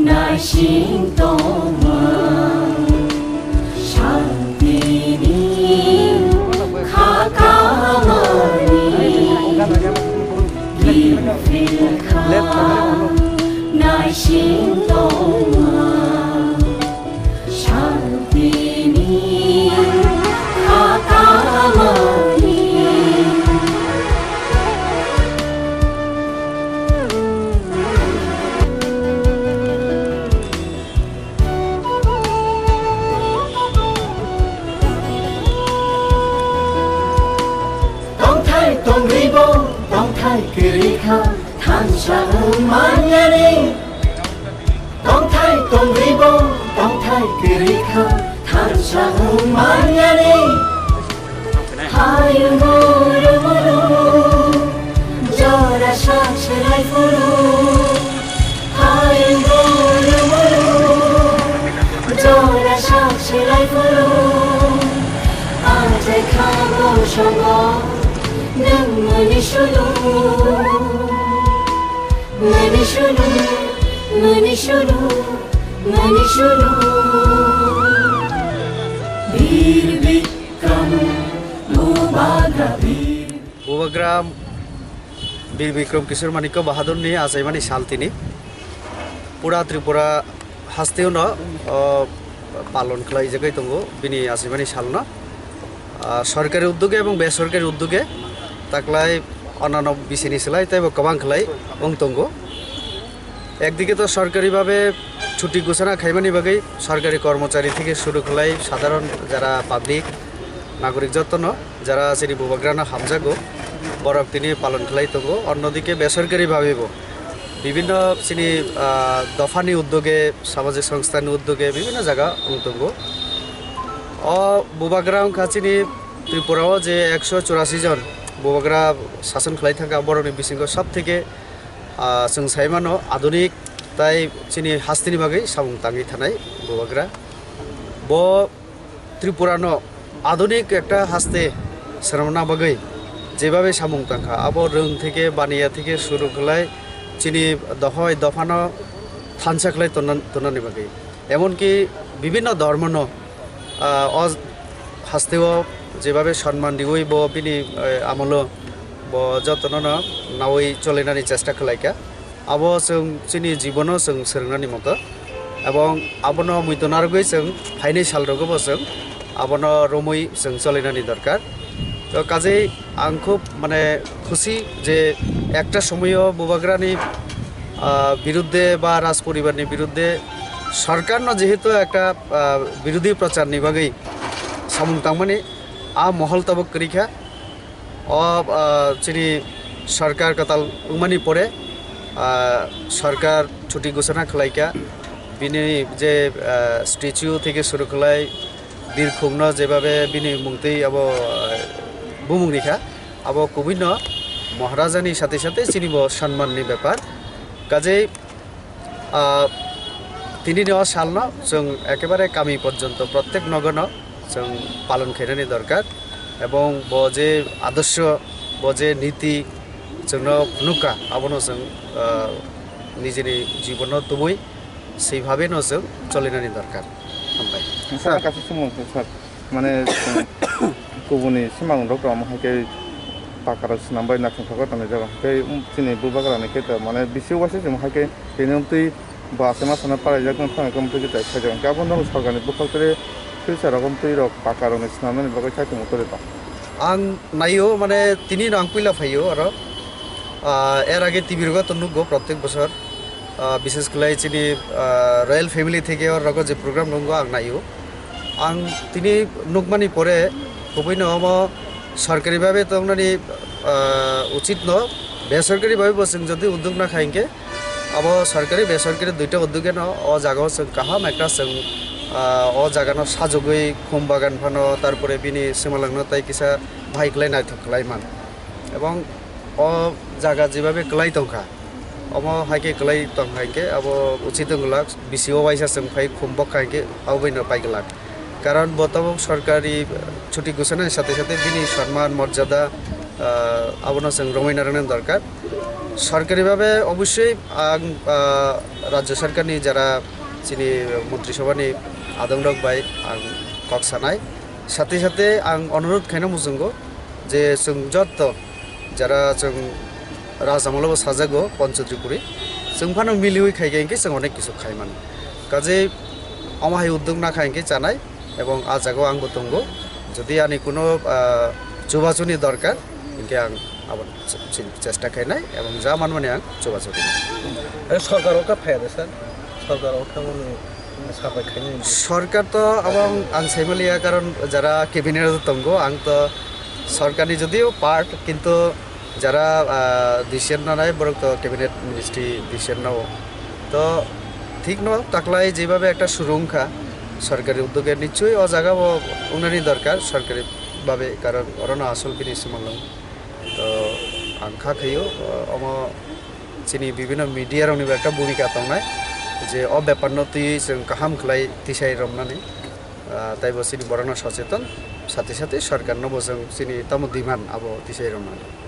나신동마 샤티니 카카마니 비필카 나신동마 샤티니 카카마니 동리보 동타이 그리카 탄샤은 만야니 동타이 동리보 동타이 그리카 탄샤은 만야니 하유무르무루 저라 샤츠라이 fu루 하유무르무루 저라 샤츠라이 fu루 아제 카모쇼고 Manishudu, Manishudu, Manishudu, Manishudu. Bir Bikram, Bubagra Bir. Bubagram Bir Bikram Kishore Manikya Bahadur ni asaimani sal tini. Pura Tripura hasteo no palon khlai jagai tongo bini asaimani sal no. সরকারি উদ্যোগে এবং বেসরকারি উদ্যোগে তাকলাই অন্যান্য বিশেনি সেলাই তাই কবাং খেলাই অংতঙ্গ একদিকে তো সরকারিভাবে ছুটি ঘোষণা খাইমানি বাগেই সরকারি কর্মচারী থেকে শুরু খেলাই সাধারণ যারা পাবলিক নাগরিক যত্ন যারা শ্রী বুবাগ্রানা হামজাগো বরফ তিনি পালন খেলাই তঙ্গ অন্যদিকে বেসরকারিভাবেও বিভিন্ন শ্রী দফানি উদ্যোগে সামাজিক সংস্থানি উদ্যোগে বিভিন্ন জায়গা অংতঙ্গ বুবাগ্রাম কাছিনি ত্রিপুরাও যে 184 জন বুবাগ্রা শাসন খাই থাকা বড়নি বিশৃঙ্গ সব থেকে সাইমানো আধুনিক তাই চিনি হাস্তিনি বাগৈ সামুং তাঙ্গি থানাই বুবাগ্রা ব ত্রিপুরানো আধুনিক একটা হাস্তে সেরামনা বাগৈ যেভাবে সামুং তাঙ্কা আবো রং থেকে বানিয়া থেকে শুরু খলাই চিনি দহয় দফানো থানসা খলাই তনানি বাগৈ এমনকি বিভিন্ন ধর্মনো হাস্তেও যেভাবে সম্মান দিবই ব বিনি আমল ব যত্ন নাওই চলাইনানি চেষ্টা খালাইকা আবো जों जोंनि জীবনও जों सोलोंनानि मत এবং আবনো মুইতনারগৈ जों फाइनै सालरगबो जों আবনো রমই जों চলাইনানি দরকার তো কাজেই আং খুব মানে খুশি যে একটা সময়ও বুবাগ্রানি বিরুদ্ধে বা রাজ পরিবারনি বিরুদ্ধে সরকার যেহেতু একটা বিরোধী প্রচার নিবাগৈ সামুং তাংমানি আ মহল তবক করিখা চিনি সরকার কাতাল উমানি পরে সরকার ছুটি ঘোষণা খালাইকা বিনি যে স্ট্যাচু থেকে শুরু খালাই বীর খুংন যেভাবে বিনি মুংতেই আবো বুমুং রেখা আবো বিভিন্ন মহারাজানি সাথে সাথে চিনিব সম্মাননি ব্যাপার কাজেই তিনি নেওয়া সাল ন जों একেবারে কামি পর্যন্ত প্রত্যেক নগণ जों পালন খাইনানি দরকার এবং ব যে আদর্শ ব যে নীতি जोंनो नुका আবনো जों নিজেনি জীবন তুমুই সেইভাবে ন जों চলিনানি দরকার হামবাই স্যার কাছে সুমন স্যার মানে গুবুনি সিমাং ডক্টর আমাকে পাকারা সিনামবাই নাথন থাকা তানে যাবা সেই চিনি বুবাগ্রানি কেতা মানে বিসিওবাসে जों হাকে বেনমতি বা সেমাসনা পারাই যাগন থাকা কমপ্লিট তাই সাজান গাবন দং সরকারনি বখালতরে ফিউচার কমপ্লিট রক পাকারনি সিনামনি বাগৈ থাকি মতরে তা আং নাইও মানে তিনি রাং পইলা ফাইও আর এর আগে টিভির গত নুগো প্রত্যেক বছর বিশেষ করে চিনি রয়্যাল ফ্যামিলি থেকে ওর রগ যে প্রোগ্রাম নঙ্গো আং নাইও আং তিনি নুগমানি পরে খুবই নম সরকারিভাবে তংনানি উচিত ন বেসরকারিভাবে বসেন যদি উদ্যোগ না খাইকে अब सरकारी बेसरकारी दुईटा उद्योगे न जागा जों गाहाम একটা जों জাগানো সাজগৈ খুম বাগান ফানো তারপরে বিনি সিমালাংনো তাই কিসা ভাইকলাই নাইথকলাই মান এবং জায়গা যেভাবে কলাই তংখা অম হাইকে কলাই তং হাইকে अब উচিত গলাক বিসিও বাইসা जों ফাই খুম বকাইকে আউবাইনো পাইগলাক কারণ বর্তমান সরকারি ছুটি ঘোষণার সাথে সাথে বিনি সম্মান মর্যাদা আবনো जों রমাইনারায়ণ দরকার সরকারিভাবে অবশ্যই आं রাজ্য সরকারनि যারা যিনি মন্ত্রিসভাनि আদমরক বাই आं कक सानाय साथे साथे आं अनुरोध खालामो मुजोंगो जे जों जत যারা जों রাজামলবো সাজাগো পঞ্চত্রিপুরি जों फानो मिलिउइ खाइगेंके जों अनेक किसु खाइमान काजे अमाहाय उद्योग ना खाइगेंके जानाय এবং আজাগো आंबो दंगो যদি आंनि কোনো যোগাযোগनि দরকার इनके आं आबाद চেষ্টা खाइनाय এবং যা मानमाने आं যোগাযোগ সরকারও কা ফায়দা স্যার সরকারও খামানে সাফাই খাইনি সরকার তো এবং आं साइमालिया कारण যারা ক্যাবিনেট दंगो आं तो সরকারি যদিও পার্ট কিন্তু যারা ডিসিশন নানায় বরং তো ক্যাবিনেট মিনিস্ট্রি ডিসিশন নাও তো ঠিক ন তাকলাই যেভাবে একটা সুরক্ষা সরকারি উদ্যোগে নিশ্চয়ই ও জায়গা উন্নয়নী দরকার সরকারিভাবে কারণ ওরা আসল বিনিয়োগ মানলাম তো আংখা খাইও অম চিনি বিভিন্ন মিডিয়ার অনেক একটা ভূমিকা দंनाय যে অ ব্যাপার তুই जों गाहाम खालाय दिसाय रमनानै তাই বসিনি বড় সচেতন সাথে সাথে সরকার নবজং চিনি তম দিমান আবো দিসাই রমনাनै